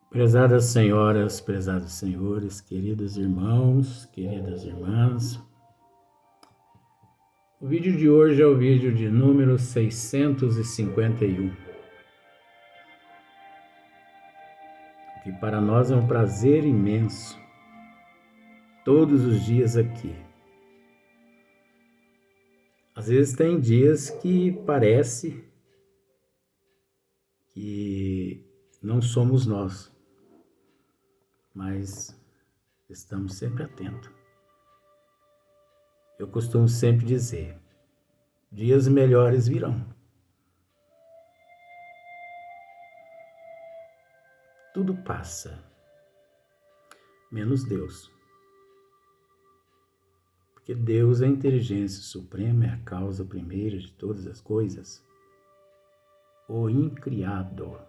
Prezadas senhoras, prezados senhores, queridos irmãos, queridas irmãs, o vídeo de hoje é o vídeo de número 651, que para nós é um prazer imenso, todos os dias aqui. Às vezes tem dias que parece que não somos nós, mas estamos sempre atentos. Eu costumo sempre dizer, dias melhores virão. Tudo passa, menos Deus. Porque Deus é a inteligência suprema, é a causa primeira de todas as coisas, o incriado.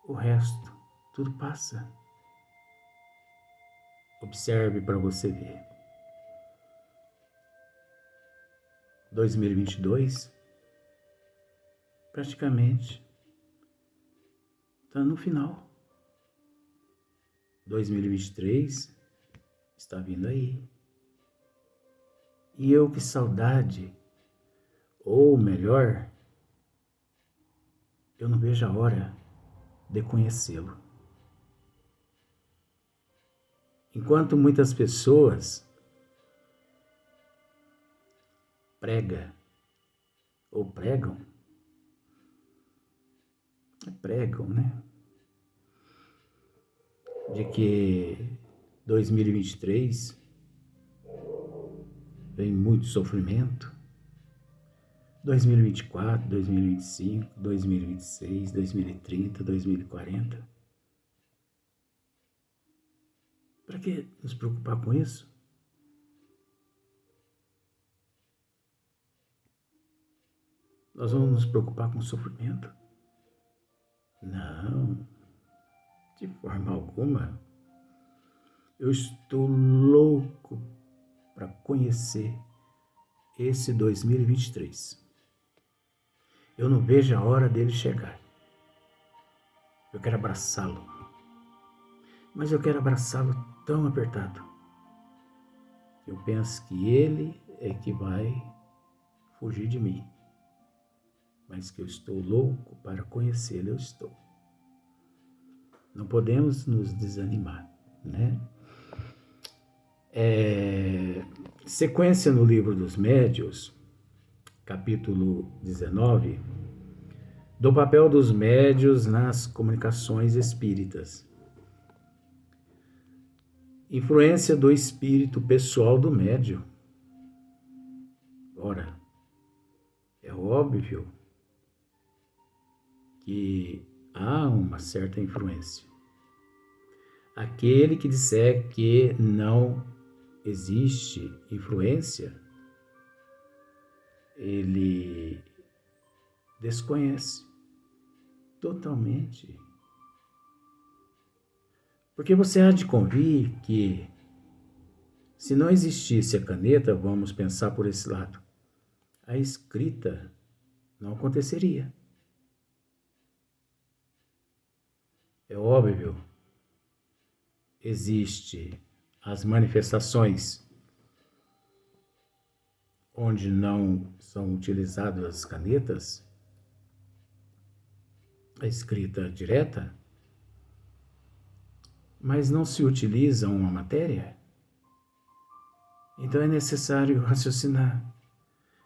O resto, tudo passa. Observe para você ver. 2022, praticamente, está no final. 2023 está vindo aí. E eu, que saudade, ou melhor, eu não vejo a hora de conhecê-lo. Enquanto muitas pessoas pregam, né? De que 2023 vem muito sofrimento, 2024, 2025, 2026, 2030, 2040. Para que nos preocupar com isso? Nós vamos nos preocupar com o sofrimento? Não, de forma alguma. Eu estou louco para conhecer esse 2023. Eu não vejo a hora dele chegar. Eu quero abraçá-lo. Mas eu quero abraçá-lo tão apertado. Eu penso que ele é que vai fugir de mim. Mas que eu estou louco para conhecê-lo, eu estou. Não podemos nos desanimar, né? Sequência no livro dos Médiuns, capítulo 19, do papel dos médiuns nas comunicações espíritas. Influência do espírito pessoal do médium. Ora, é óbvio que há uma certa influência. Aquele que disser que não existe influência, ele desconhece totalmente. Porque você há de convir que, se não existisse a caneta, vamos pensar por esse lado, a escrita não aconteceria. É óbvio, existe as manifestações onde não são utilizadas as canetas, a escrita direta, mas não se utiliza uma matéria. Então é necessário raciocinar.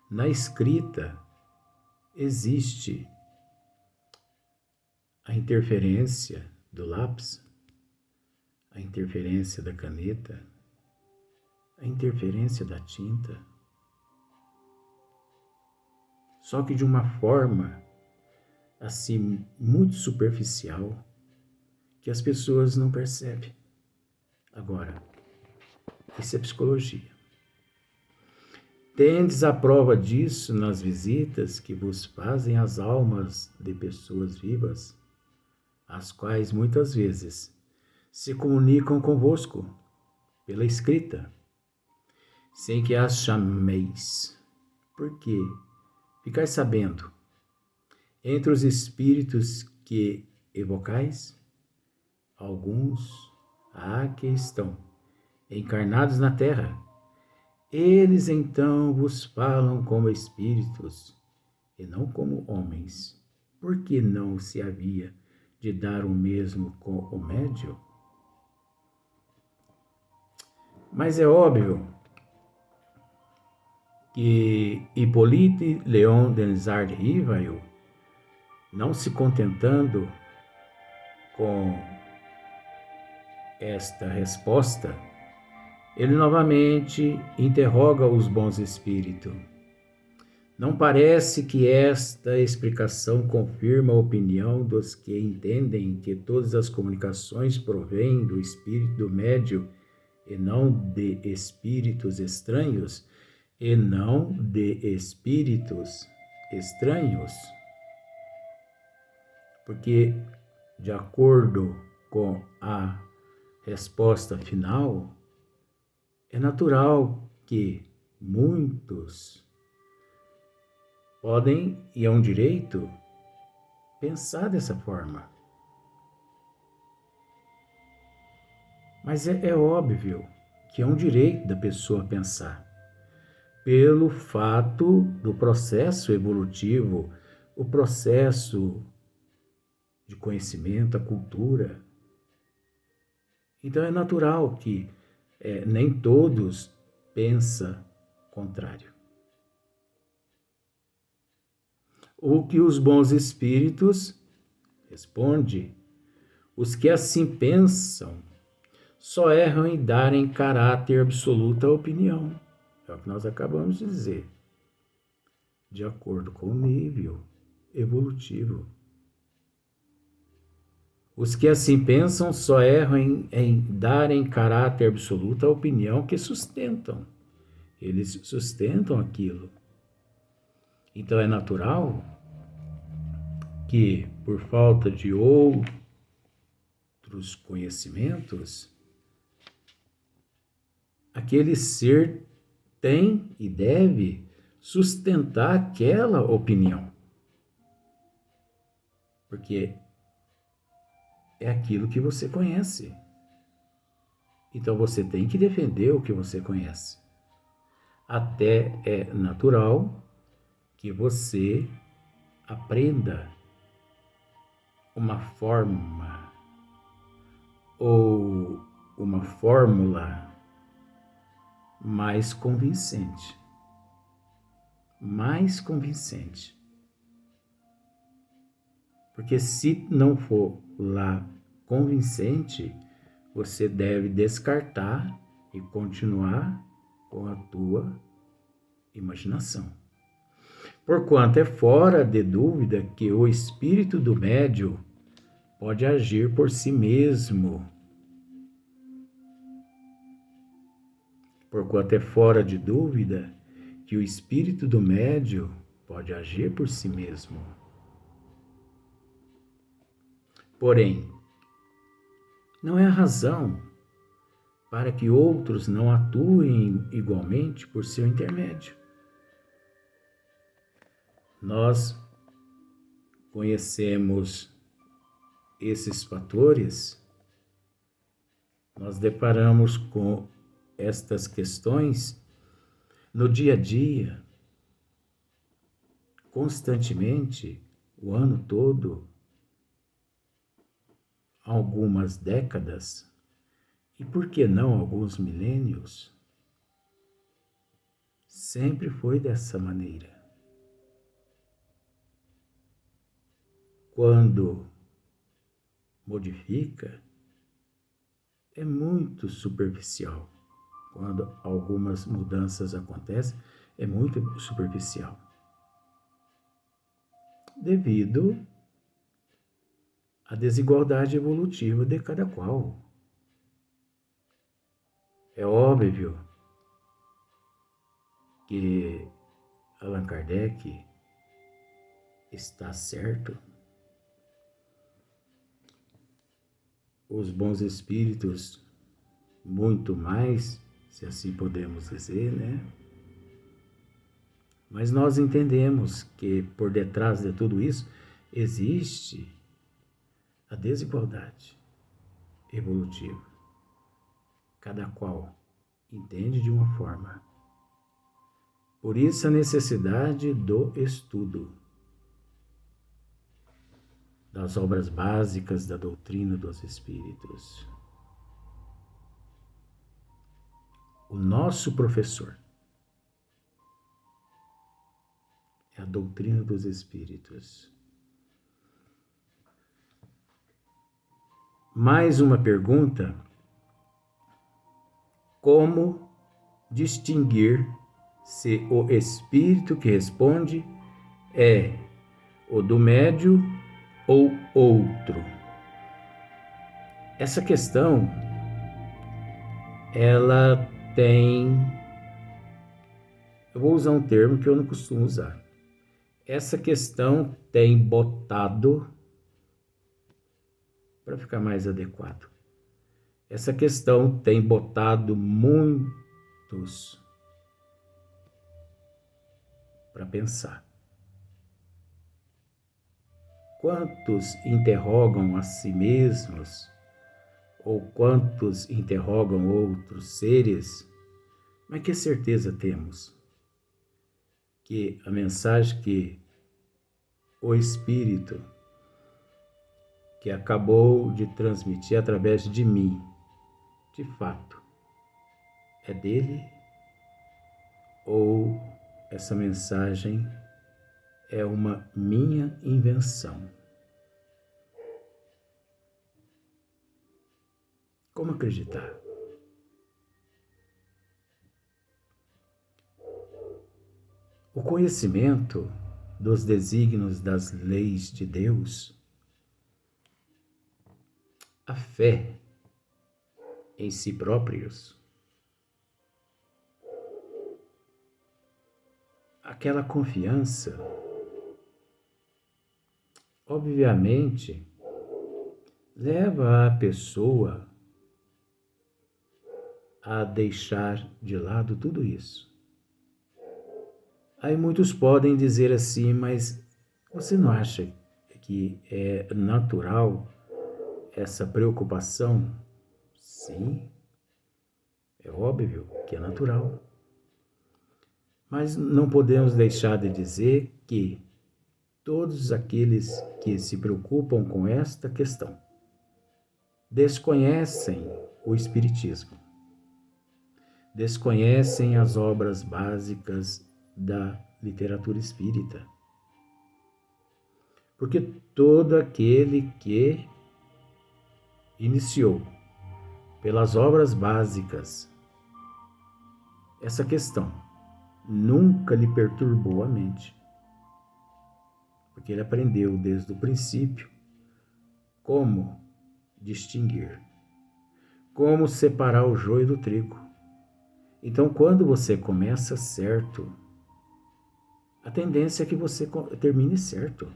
Na escrita existe a interferência do lápis, a interferência da caneta, a interferência da tinta. Só que de uma forma assim muito superficial, que as pessoas não percebem. Agora, isso é psicologia. Tendes a prova disso nas visitas que vos fazem as almas de pessoas vivas, as quais muitas vezes se comunicam convosco pela escrita, sem que as chameis. Porque ficai sabendo, entre os espíritos que evocais? Alguns há que estão encarnados na terra. Eles então vos falam como espíritos e não como homens. Por que não se havia de dar o mesmo com o médium? Mas é óbvio que Hippolyte Léon Denisard Rivail, não se contentando com esta resposta, ele novamente interroga os bons espíritos. Não parece que esta explicação confirma a opinião dos que entendem que todas as comunicações provêm do espírito do médium e não de espíritos estranhos? Porque, de acordo com a resposta final, é natural que muitos podem, e é um direito, pensar dessa forma. Mas é óbvio que é um direito da pessoa pensar, pelo fato do processo evolutivo, o processo de conhecimento, a cultura. Então é natural que nem todos pensam contrário. O que os bons espíritos responde: os que assim pensam só erram em darem caráter absoluto à opinião. É o que nós acabamos de dizer. De acordo com o nível evolutivo. Os que assim pensam só erram em darem caráter absoluto à opinião que sustentam. Eles sustentam aquilo. Então é natural que, por falta de outros conhecimentos, aquele ser tem e deve sustentar aquela opinião. Porque é aquilo que você conhece. Então você tem que defender o que você conhece. Até é natural que você aprenda uma forma ou uma fórmula mais convincente. Mais convincente. Porque se não for lá convincente, você deve descartar e continuar com a tua imaginação. Porquanto é fora de dúvida que o espírito do médium pode agir por si mesmo. Porquanto é fora de dúvida que o espírito do médium pode agir por si mesmo. Porém, não é a razão para que outros não atuem igualmente por seu intermédio. Nós conhecemos esses fatores, nós deparamos com estas questões no dia a dia, constantemente, o ano todo, algumas décadas, e por que não alguns milênios, sempre foi dessa maneira. Quando modifica, é muito superficial. Quando algumas mudanças acontecem, é muito superficial. Devido à desigualdade evolutiva de cada qual. É óbvio que Allan Kardec está certo. Os bons espíritos, muito mais, se assim podemos dizer, né? Mas nós entendemos que por detrás de tudo isso existe a desigualdade evolutiva. Cada qual entende de uma forma. Por isso a necessidade do estudo das obras básicas da doutrina dos Espíritos. O nosso professor é a doutrina dos Espíritos. Mais uma pergunta: como distinguir se o espírito que responde é o do médium ou outro? Essa questão, ela tem... Eu vou usar um termo que eu não costumo usar. Essa questão tem botado, para ficar mais adequado, essa questão tem botado muitos para pensar. Quantos interrogam a si mesmos, ou quantos interrogam outros seres, mas que certeza temos que a mensagem que o Espírito que acabou de transmitir através de mim, de fato, é dele, ou essa mensagem é uma minha invenção? Como acreditar? O conhecimento dos desígnios das leis de Deus, a fé em si próprios, aquela confiança, obviamente, leva a pessoa a deixar de lado tudo isso. Aí muitos podem dizer assim, mas você não acha que é natural essa preocupação? Sim, é óbvio que é natural. Mas não podemos deixar de dizer que todos aqueles que se preocupam com esta questão desconhecem o Espiritismo, desconhecem as obras básicas da literatura espírita. Porque todo aquele que iniciou pelas obras básicas essa questão nunca lhe perturbou a mente, porque ele aprendeu desde o princípio como distinguir, como separar o joio do trigo. Então, quando você começa certo, a tendência é que você termine certo.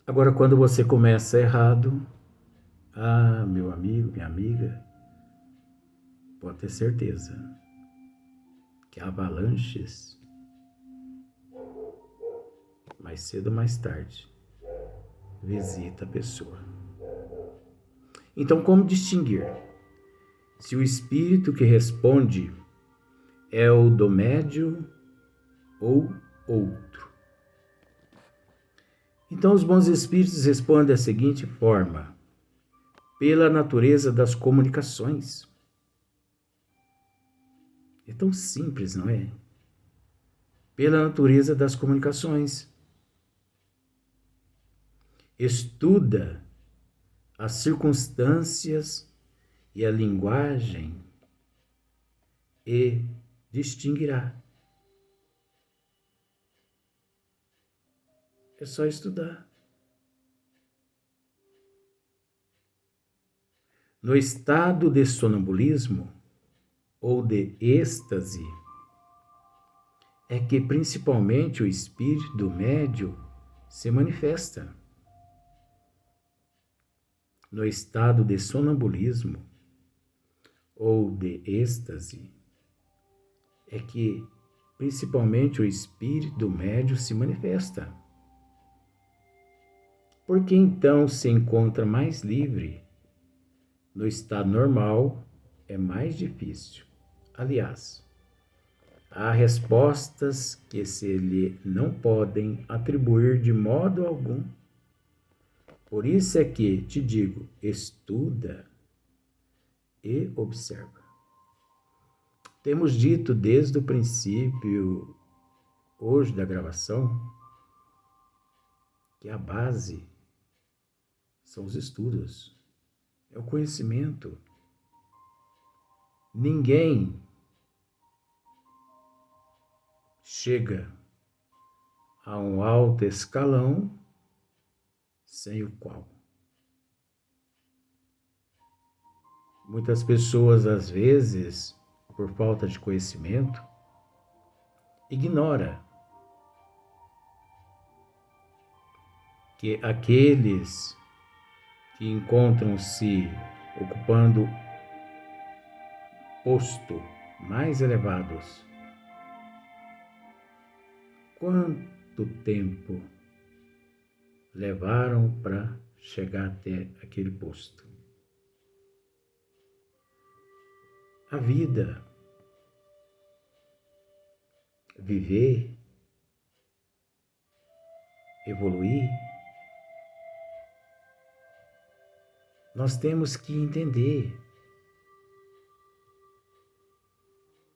Agora, quando você começa errado, meu amigo, minha amiga, pode ter certeza que avalanches, mais cedo ou mais tarde, visita a pessoa. Então, como distinguir se o espírito que responde é o do médium ou outro? Então, os bons espíritos respondem da seguinte forma: pela natureza das comunicações. É tão simples, não é? Pela natureza das comunicações. Estuda as circunstâncias e a linguagem e distinguirá. É só estudar. No estado de sonambulismo ou de êxtase, é que principalmente o espírito do médium se manifesta. No estado de sonambulismo ou de êxtase, é que principalmente o espírito do médium se manifesta. Porque então se encontra mais livre. No estado normal é mais difícil. Aliás, há respostas que se lhe não podem atribuir de modo algum. Por isso é que te digo, estuda e observa. Temos dito desde o princípio, hoje da gravação, que a base são os estudos, é o conhecimento. Ninguém chega a um alto escalão sem o qual. Muitas pessoas, às vezes, por falta de conhecimento, ignora que aqueles que encontram-se ocupando posto mais elevados, quanto tempo levaram para chegar até aquele posto? A vida, viver, evoluir, nós temos que entender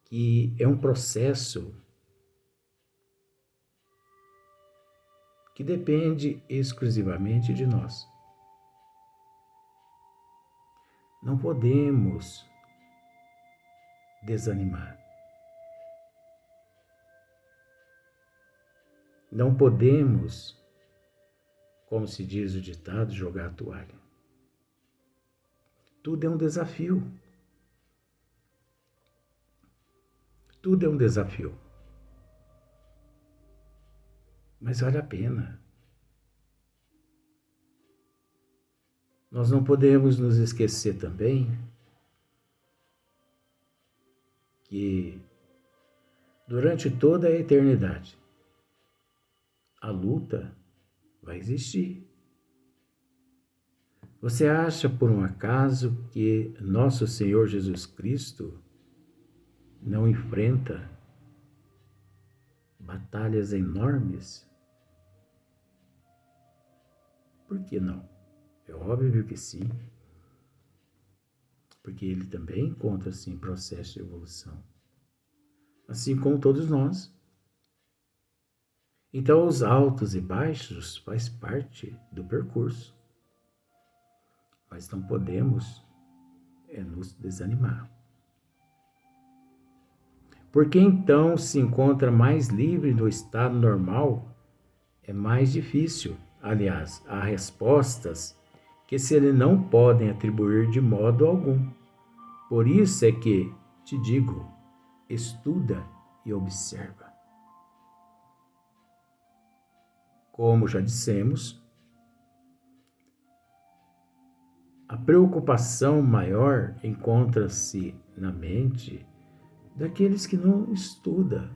que é um processo que depende exclusivamente de nós. Não podemos desanimar. Não podemos, como se diz o ditado, jogar a toalha. Tudo é um desafio. Tudo é um desafio. Mas vale a pena. Nós não podemos nos esquecer também que durante toda a eternidade a luta vai existir. Você acha por um acaso que nosso Senhor Jesus Cristo não enfrenta batalhas enormes? Por que não? É óbvio que sim. Porque ele também encontra-se em processo de evolução. Assim como todos nós. Então, os altos e baixos faz parte do percurso. Mas não podemos nos desanimar. Porque então se encontra mais livre no estado normal, é mais difícil. Aliás, há respostas que se lhe não podem atribuir de modo algum. Por isso é que te digo, estuda e observa. Como já dissemos, a preocupação maior encontra-se na mente daqueles que não estudam,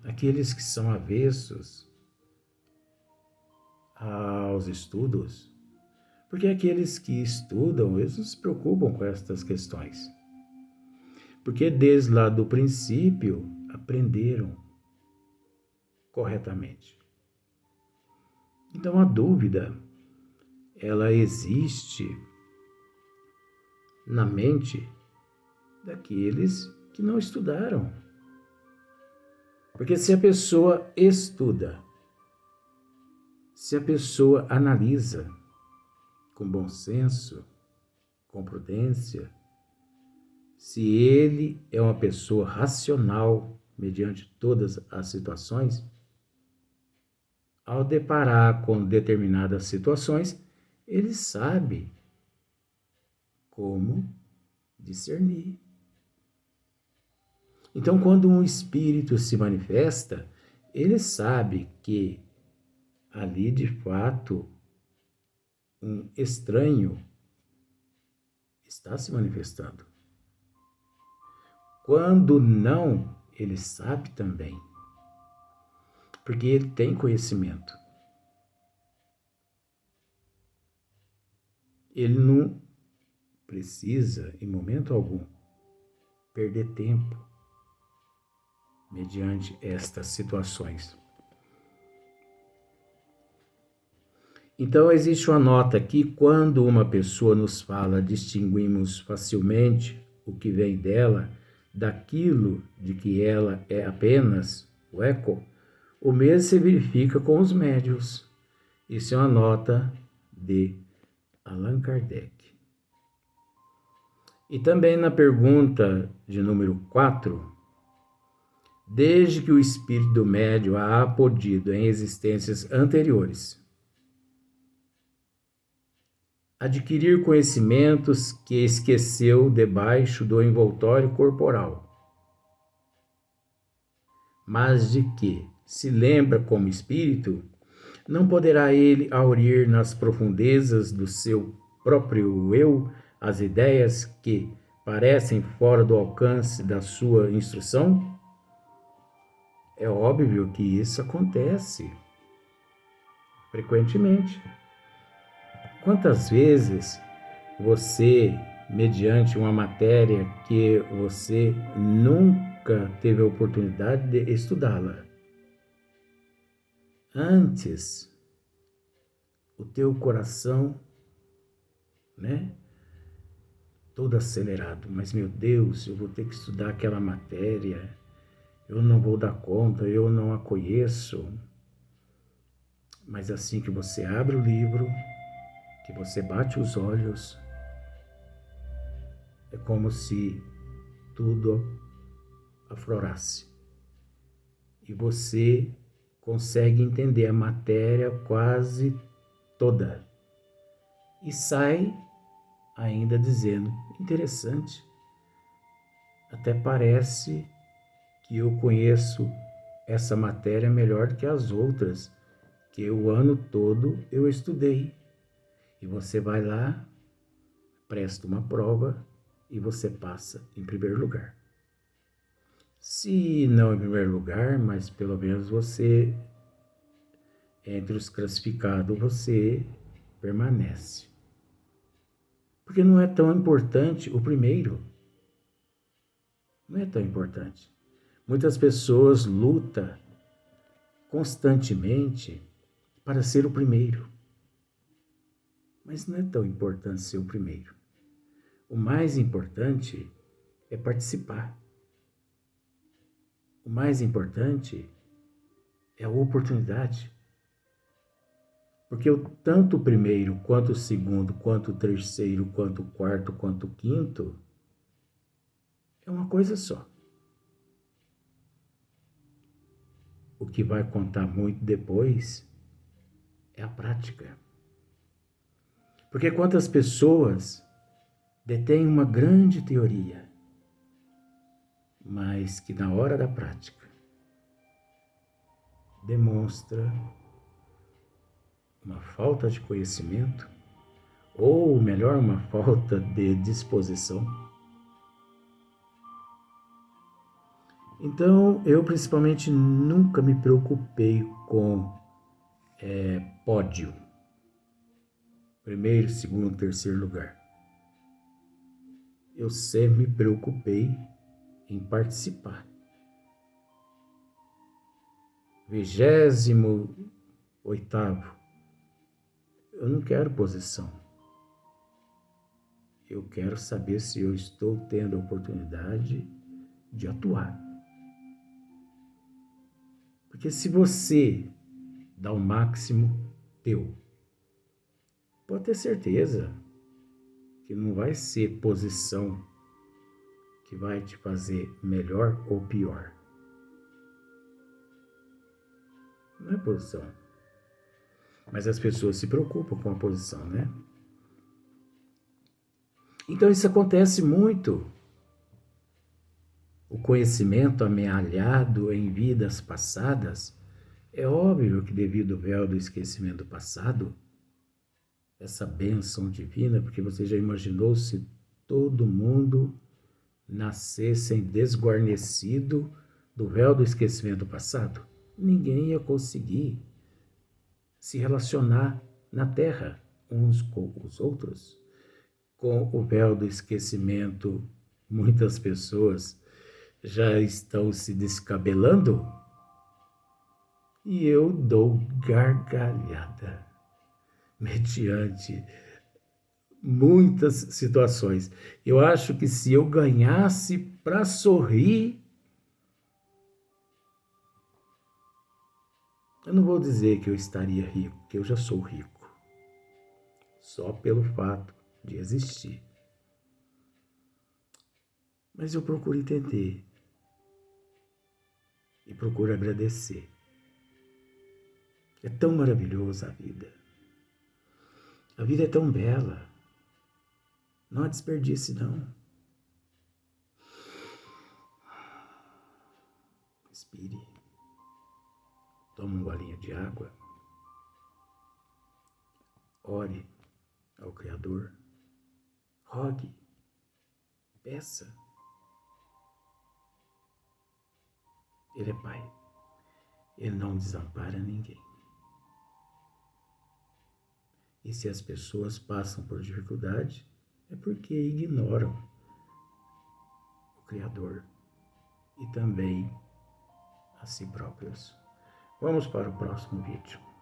aqueles que são avessos aos estudos, porque aqueles que estudam, eles não se preocupam com estas questões, porque desde lá do princípio aprenderam corretamente. Então a dúvida, ela existe na mente daqueles que não estudaram. Porque se a pessoa estuda, se a pessoa analisa com bom senso, com prudência, se ele é uma pessoa racional mediante todas as situações, ao deparar com determinadas situações, ele sabe como discernir. Então, quando um espírito se manifesta, ele sabe que ali, de fato, um estranho está se manifestando. Quando não, ele sabe também, porque ele tem conhecimento. Ele não precisa, em momento algum, perder tempo mediante estas situações. Então, existe uma nota aqui: quando uma pessoa nos fala, distinguimos facilmente o que vem dela daquilo de que ela é apenas o eco. O mesmo se verifica com os médiuns. Isso é uma nota de Allan Kardec. E também na pergunta de número 4, desde que o espírito do médium há podido em existências anteriores adquirir conhecimentos que esqueceu debaixo do envoltório corporal, mas de que se lembra como espírito, não poderá ele aurir nas profundezas do seu próprio eu as ideias que parecem fora do alcance da sua instrução? É óbvio que isso acontece frequentemente. Quantas vezes você, mediante uma matéria que você nunca teve a oportunidade de estudá-la, antes o teu coração, todo acelerado, mas meu Deus, eu vou ter que estudar aquela matéria, eu não vou dar conta, eu não a conheço. Mas assim que você abre o livro, que você bate os olhos, é como se tudo aflorasse. E você consegue entender a matéria quase toda. E sai ainda dizendo: interessante, até parece que eu conheço essa matéria melhor que as outras, que o ano todo eu estudei. E você vai lá, presta uma prova e você passa em primeiro lugar. Se não em primeiro lugar, mas pelo menos você, entre os classificados, você permanece. Porque não é tão importante o primeiro. Não é tão importante. Muitas pessoas lutam constantemente para ser o primeiro. Mas não é tão importante ser o primeiro. O mais importante é participar. O mais importante é a oportunidade. Porque tanto o primeiro, quanto o segundo, quanto o terceiro, quanto o quarto, quanto o quinto, é uma coisa só. O que vai contar muito depois é a prática. Porque quantas pessoas detêm uma grande teoria, mas que na hora da prática demonstra uma falta de conhecimento, ou melhor, uma falta de disposição. Então, eu principalmente nunca me preocupei com pódio. Primeiro, segundo, terceiro lugar. Eu sempre me preocupei em participar. 28º. Eu não quero posição. Eu quero saber se eu estou tendo a oportunidade de atuar. Porque se você dá o máximo teu, pode ter certeza que não vai ser posição que vai te fazer melhor ou pior. Não é posição. Mas as pessoas se preocupam com a posição, né? Então isso acontece muito. O conhecimento amealhado em vidas passadas, é óbvio que devido ao véu do esquecimento passado, essa bênção divina, porque você já imaginou se todo mundo nascesse desguarnecido do véu do esquecimento passado? Ninguém ia conseguir se relacionar na Terra uns com os outros. com o véu do esquecimento, muitas pessoas já estão se descabelando e eu dou gargalhada mediante muitas situações. Eu acho que se eu ganhasse para sorrir, eu não vou dizer que eu estaria rico, porque eu já sou rico, só pelo fato de existir. Mas eu procuro entender e procuro agradecer. É tão maravilhosa a vida. A vida é tão bela. Não há desperdício, não. Respire. Tome um golinho de água. Ore ao Criador. Rogue. Peça. Ele é Pai. Ele não desampara ninguém. E se as pessoas passam por dificuldade, é porque ignoram o Criador e também a si próprios. Vamos para o próximo vídeo.